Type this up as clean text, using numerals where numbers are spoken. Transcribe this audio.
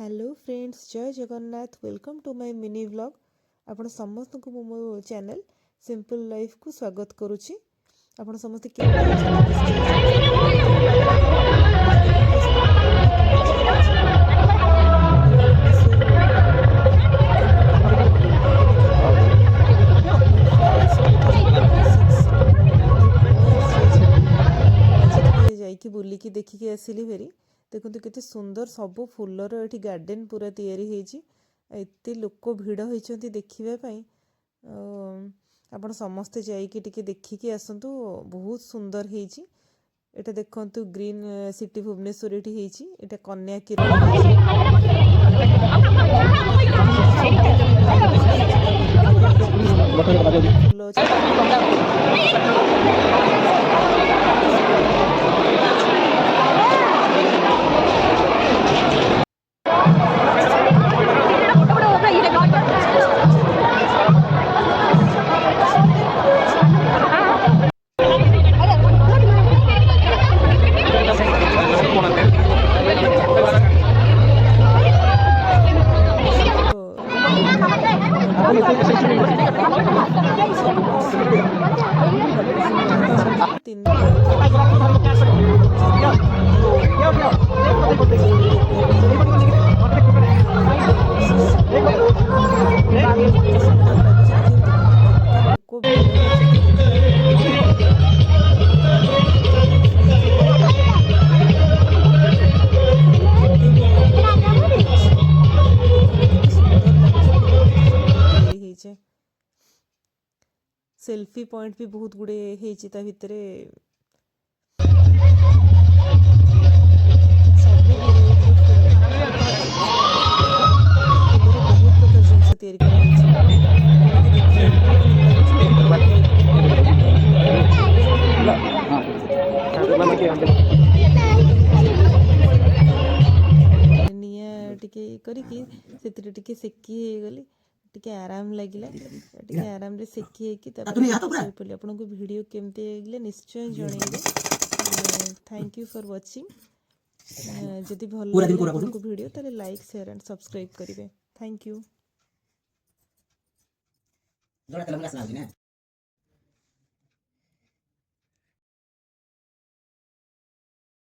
Hello friends, जय Jagannath. Welcome to my mini vlog. आपण समस्त को मो चैनल सिंपल लाइफ को स्वागत करुच्ची। आपण समस्त केमती अछंती निश्चय समस्त देखते सब मैं कोठी पहुंची जाइए। एटा भुवनेश्वर केंद्र कमल botanical garden animal fly expo 2026 रे पुणी आसी। मुझे टे जाइए बुलिकी देखिकी आसली फेरी। देखो केते सुंदर सब फुलर ये गार्डन पूरा तैयारी एत लोक भिड़ होती देखा। आपण समस्ते जाइए देखिकी आसतु। बहुत सुंदर होती एटा देखु ग्रीन सिटी भुवनेश्वर ये कन्या किरण फुल सेल्फी पॉइंट भी बहुत गुड़े भितर बहुत प्रकार जिनस निया टिके सेकी गली टिके आराम लगिला। टिके आराम रे सेकी पड़ी। आपन को वीडियो केमते लागले निश्चय जणैबे। Thank you for watching. जदि भल लागले आपन को वीडियो ताले लाइक शेयर एंड सब्सक्राइब करिवे। Thank you.